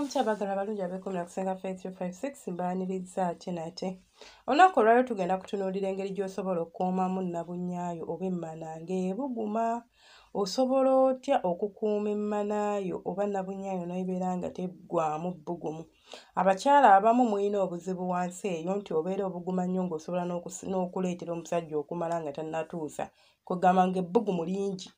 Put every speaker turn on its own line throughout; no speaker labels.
Mukyabaagala balungi abeekomera kusenga Faith 256 mbaaniriza ate nate. Olunaku olwaliro tugenda kutunuulira engeri gy'osobola okukuumamu nnabunyaayo oba emmanaanga ebuguma. Osobola otya okukuuma emmanayo oba nnabunyaayo n'ebeera nga teggwaamu bbugumu? Abakyala abamu mulina obuzibu wansi eyo nti obeera obuguma nnyo ng'osobola n'okuleetera omusajja okumala nga tannatuusa. Kugamba ng'ebbugumu lingi.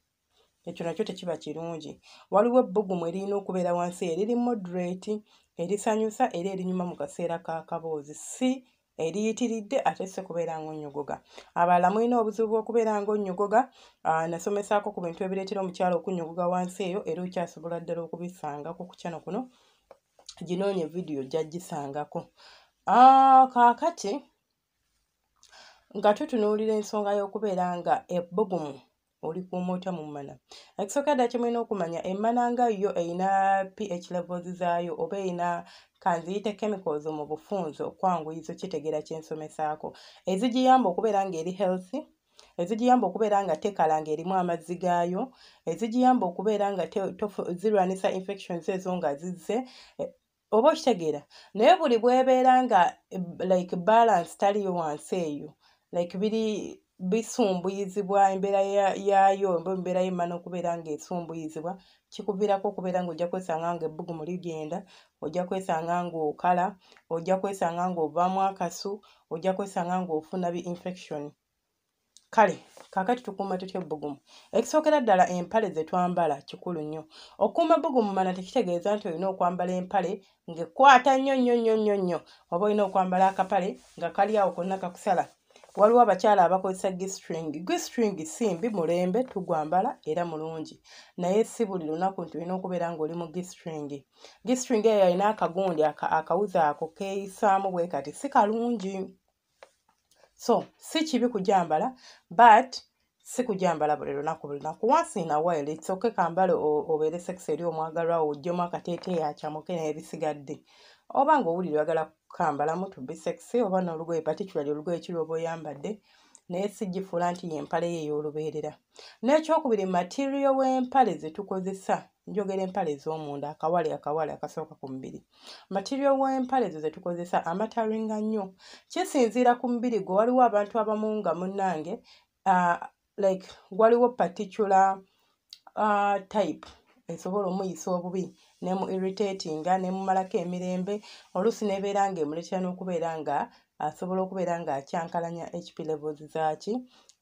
Ekyo nakyo tekiba kirungi. Waliwo ebbugumu erina okubeera wansi eriri moderate, erisanyusa era erinyuma mu kaseera k'akaboozi, si eriyitiridde ate si kubeera ng'onnyogoga. Abalala mulina obuzibu bw'okubeera ng'onnyogoga. Nasomesaako ku bintu ebireetera omukyala okunnyogoga wansi eyo era okyasobola ddala okubisangako ku kyano kuno. Ginoonye vidiyo gyaggisangako. Kaakati nga tutunuulira ensonga y'okubeera nga ebbugumu olikuuma otya mu mmana. Ekisooka ddala kye mulina okumanya emmanaanga yo eyina pH levels zaayo oba eyina kanziyite chemicals mu bufunze okwanguyiza kitegeera kye nsomesaako ezigiyamba okubeera ng'eri healthy, ezigiyamba okubeera nga tekala ng'erimu amazzi gaayo, ezigiyamba okubeera nga zirwanisa infections ezo nga zizze oba okitegeera. Naye buli bw'ebeera nga like balance taliyo wansi eyo, like biri bisumbuyizibwa embeera yaayo embeera y'emmana okubeera ng'esumbuyizibwa, kikuviirako okubeera ng'ojja kwesanga ng'ebbugumu ligenda, ojja kwesanga ng'okala, ojja kwesanga ng'ovaamu akasu, ojja kwesanga ng'ofuna bi-infection. Kale, kaakati tukuuma tutya ebbugumu? Ekisookera ddala empale ze twambala kikulu nnyo. Okukuuma ebbugumu mu mmana tekitegeeza nti olina okwambala empale ng'ekwata nnyo, oba olina okwambala akapale nga kali awo konna kakusala. Waliwo abakyala abakozesa G-string. G-string si mbi, mulembe, tugwambala era mulungi. Naye si buli lunaku nti olina okubeera ng'oli mu G-string. G-string eyo alina akagundi akawuzi ako keeyisaamu bwe kati, si kalungi. So, si kibi kugyambala, but si kugyambala buli lunaku. Once in a while, it's okay kambale obeere sexy eri omwagalwa oggyemu akateeteeyi akyamuke n'ebisigadde. Oba ng'owulira oyagala kukambalamu to be sexy oba n'olugoye particularly olugoye kirwoba oyambadde, naye si gifuula nti y'empale ye ey'olubeerera. N'ekyokubiri material w'empale ze tukozesa, njogera empale ez'omunda, akawale akasooka ku mubiri. Material w'empale ze tukozesa amataringa nnyo. Kisinziira ku mubiri gwe. Waliwo abantu abamu nga munnange like waliwo particular type esobola omuyisa obubi nemu irritatinga nemumalako emirembe, oluusi nebeera ng'emuletera n'okubeera nga asobola okubeera ng'akyankalanya HP levels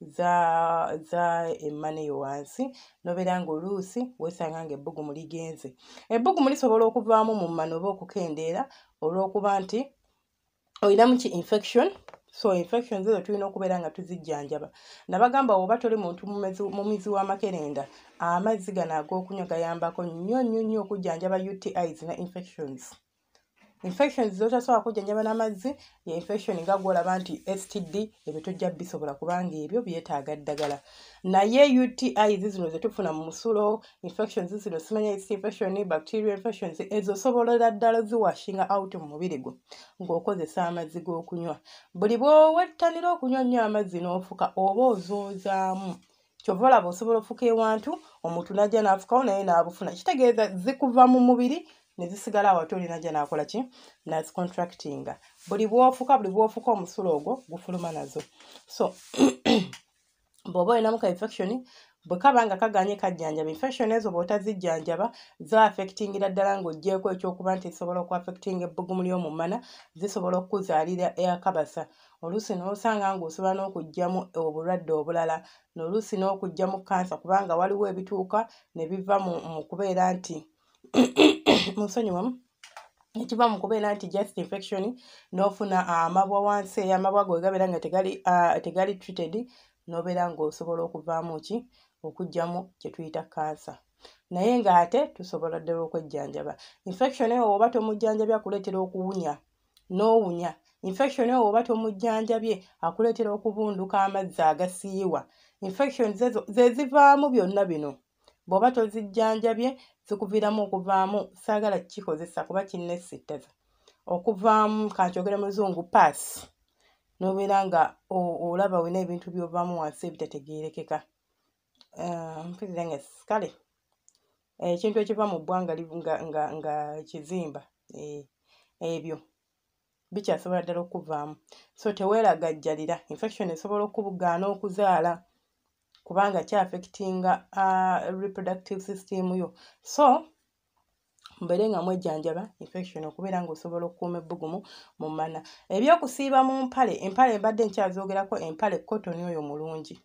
za emmana eyo wansi, n'obeera ng'oluusi weesanga ng'ebbugumu ligenze. Ebbugumu lisobola okuvaamu mu mmana oba okukendeera olw'okuba nti olinamu ki infection. So infections ezo tulina okubeera nga tuzijjanjaba. Nabagamba oba toli muntu mumizi w'amakerenda, amazzi gano ag'okunywa gayambako nnyo okujjanjaba UTIs ne infections. Infections z'otasobola kujjanjaba n'amazzi ya infection nga gw'olaba nti STD, ebyo tojja bisobola kubanga ebyo byetaaga ddagala. Naye UTIs zino ze tufuna mu musulo, infections zino simanya yeast infection, bacterial infections, ezo osobola ddala ziwashinga out mu mubiri gwo ng'okozesa amazzi g'okunywa. Buli bw'owettanira okunywa nnyo amazzi n'ofuka oba ozoozaamu, kyova olaba osobola ofuka ewantu, omuntu n'ajja n'afukawo naye n'abufuna. Kitegeeza zikuva mu mubiri ne zisigala awo ate oli n'ajja n'akola ki? N'azicontractinga. Buli bw'ofuka omusulo ogwo gufuluma nazo. So bw'oba olinamu ka infection, bwe kaba nga kaganye kajjanjaba, infection ezo bw'otazijjanjaba za-affectingira ddala ng'oggyeeko ekyokuba nti zisobola oku-affectinga ebbugumu ly'omu mmana, zisobola okukuzaalira akabasa. Oluusi n'osanga ng'osobola n'okuggyamu obulwadde obulala, n'oluusi n'okuggyamu kansa kubanga waliwo ebituuka ne biva mu kubeera nti ekiva mu kubeera nti just infection, n'ofuna amabwa wansi eyo, amabwa go gabeera nga tegali treated, n'obeera ng'osobola okuvaamu ki? Okuggyamu kye tuyita kansa. Naye ng'ate tusobola ddala okwejjanjaba. Infection eyo oba tomujjanjabye akuleetera okuwunya n'owunya. Infection eyo oba tomujjanjabye akuleetera okubunduka amazzi agasiiwa. Infections ezo ze zivaamu byonna bino. Bw'oba tozijjanjabye zikuviiramu okuvaamu, saagala kikozesa kuba kinnesittaza, okuvaamu kankyogere mu Luzungu pass, n'obeera nga olaba wina ebintu by'ovaamu wansi ebitategeerekeka. Mpulira nga kale ekintu ekiva mu bbwanga nga kizimba ebyo bikyasobola ddala okuvaamu. So teweeragajjalira, infection esobola okubugaana okuzaala kubanga kyaffectinga reproductive system yo. So mbeere nga mwejjanjaba infection okubeera ng'osobola okukuuma ebbugumu mu mana. Ebyokusiiba mu empale mbadde nkyazoogerako, empale cotton oyo mulungi.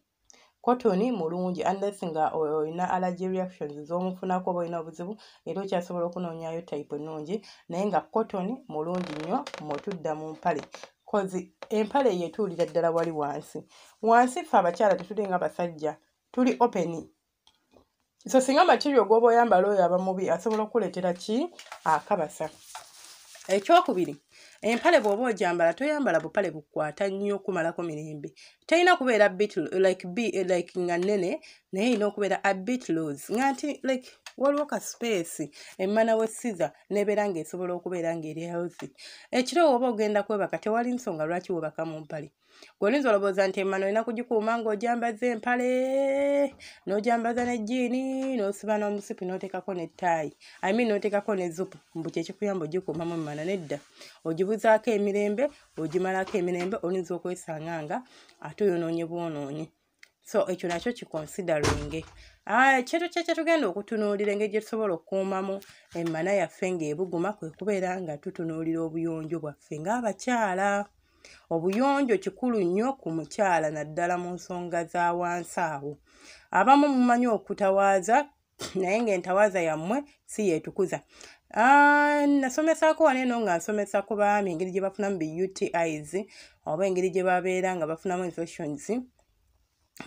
Cotton mulungi unless nga olina allergy reactions z'omufunako oba olina obuzibu era okyasobola okunoonyayo type ennungi, naye nga cotton mulungi nnyo mw'otudda mu mpale. Kozi empale yeetuulira ddala wali wansi. Wansi ffe abakyala tetuli nga basajja, tuli open. So singa material gw'oba oyambala oyo aba mubi asobola okuleetera ki? Akabasa. Ekyokubiri, empale bw'oba ogyambala toyambala bupale bukwata nnyo kumalako mirembe. Terina kubeera like nga nnene naye erina okubeera a bit loose nga nti like waliwo ka space emmana w'essiza n'ebeera ng'esobola okubeera ng'eri healthy. Ekiro bw'oba ogenda kwebaka tewali nsonga lwaki webaka mu mpale. Gw'olinza olowooza nti emmano olina kugikuuma ng'ogyambaza empale n'ogyambaza ne jjiini n'osiba n'omusipi n'oteekako n'ettaayi n'oteekako ne zupu mbu kyekikuyamba ogikuumamu emmano. Nedda, ogibuzaako emirembe, ogimalako emirembe, olinza okwesanga nga ate oyonoonye bwonoonye. So ekyo nakyo kiconsidering. Ekintu kye tugenda okutunuulira engeri gye tusobola okukuumamu emmana yaffe ng'ebuguma kwe kubeera nga tutunuulira obuyonjo bwaffe ng'abakyala. Obuyonjo kikulu nnyo ku mukyala naddala mu nsonga za wansi awo. Abamu mumanyi okutawaaza naye ng'entawaaza yammwe si yeetukuza. Nasomesaako wano eno nga nsomesa ku baami engeri gye bafunamu bi UTIs oba engeri gye babeera nga bafunamu infections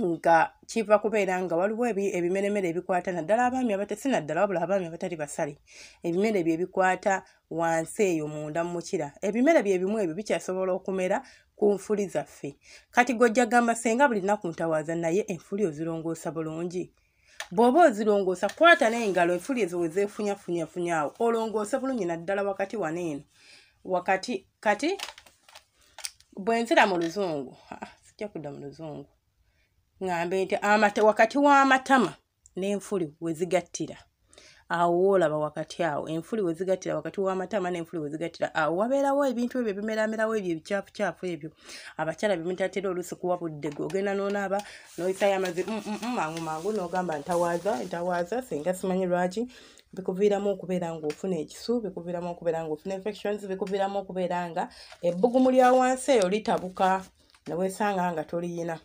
nga kiva kubeera nga waliwo ebimeremere ebikwata naddala abaami si naddala wabula abaami abatali basale. Ebimere bye bikwata wansi eyo munda mu mukira. Ebimere bye bimu ebyo bikyasobola okumera ku nfuli zaffe. Kati gojja gamba senga buli nnaku ntawaaza naye enfuli ozirongoosa bulungi. Bw'oba ozirongoosa kwata n'engalo enfuli ezo we zeefunyafunya awo olongoose bulungi naddala wakati wano eno. Wakati kati bwe nzira mu luzungu sijja kudda mu luzungu ngambe nti wakati w'amatama n'enfuli we zigattira awo woolaba wakati awo enfuli we zigattira wakati w'amatama n'enfuli we zigattira awo wabeerawo ebintu ebyo ebimeramerawo ebyo ebicaafucaafu ebyo abakyala bye mutatera oluusi kuwa budde gwe ogenda n'onaaba n'oyisayo amazzi mangu n'ogamba ntawaaza singa simanyi lwaki. Bikuviiramu okubeera ng'ofuna ekisu, bikuviiramu okubeera ng'ofuna infections, bikuviiramu okubeera nga ebbugumu lya wansi eyo litabuka ne weesanga nga toliyina.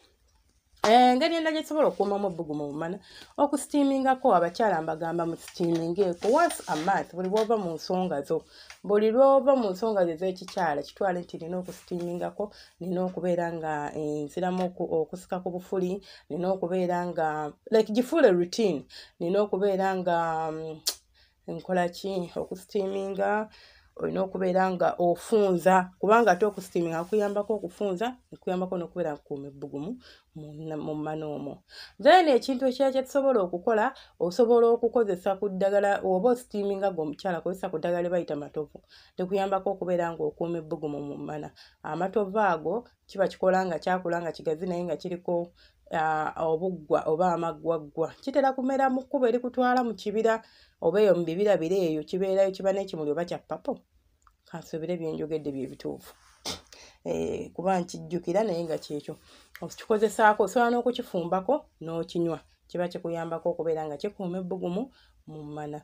Engeri endala gye tusobola okukuumamu ebbugumu mu mana, okusteamingako. Abakyala mbagamba mu steamingeeko once a month buli lw'ova mu nsonga zo. Buli lw'ova mu nsonga zo ez'ekikyala kitwale nti nina okusteamingako, nina okubeera nga nziramu okusika ku bufuli, nina okubeera nga like gifuule routine, nina okubeera nga nkola ki okusteaminga. Olina okubeera nga ofunza kubanga ate okusteaminga kuyambako okufunza nekuyambako n'okubeera kukuuma ebbugumu mu mana omwo. Then ekintu ekirala kye tusobola okukola, osobola okukozesa ku ddagala oba osteaminga g'omukyala kozesa ku ddagala lye bayita matovu. Likuyambako okubeera ng'okuuma ebbugumu mu mana. Amatovu ago kiba kikola nga kyakula nga kigazi naye nga kiriko obuggwa oba amaggwaggwa. Kitera kumera mu kkubo erikutwala mu kibira oba eyo mu bibira bire eyo kibeerayo kiba n'ekimuli oba kya papo. Kansuubire bye njogedde bye bituufu. Kuba nkijjukira naye nga kyekyo. Okikozesaako osobola n'okukifumbako n'okinywa. Kiba kikuyambako okubeera nga kikuuma ebbugumu mu mana.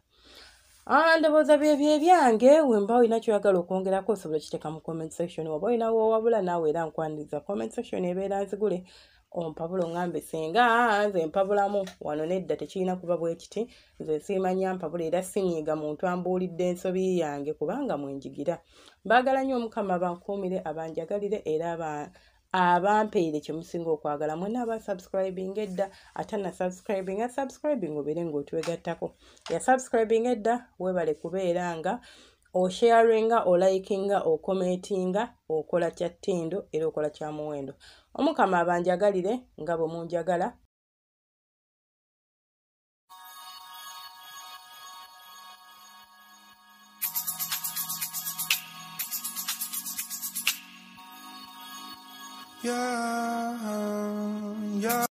Ndowooza byebyo ebyange. Wemba olina kyoyagala okwongerako osobola okiteeka mu comment section. Oba olina woowabula naawe era nkwaniriza comment section ebeera nzigule. Ompabula ongambe senga nze mpabulamu wano nedda tekirina kuba bwe kiti. Nze siimanya mpabula era sinyiiga muntu ambuulidde ensobi yange kubanga mwenjigira. Mbaagala nnyo Mukama bankuumire abanjagalire era abampeere kye musinga okwagala. Mwenna abasubscribing edda ate na subscribing obeere ng'otwegattako. Ya subscribing edda weebale kubeera nga osharinga, olikinga, okomentinga, okola kya ttindo era okola kya muwendo. Omukama abanjagalire nga bwe munjagala. Yeah.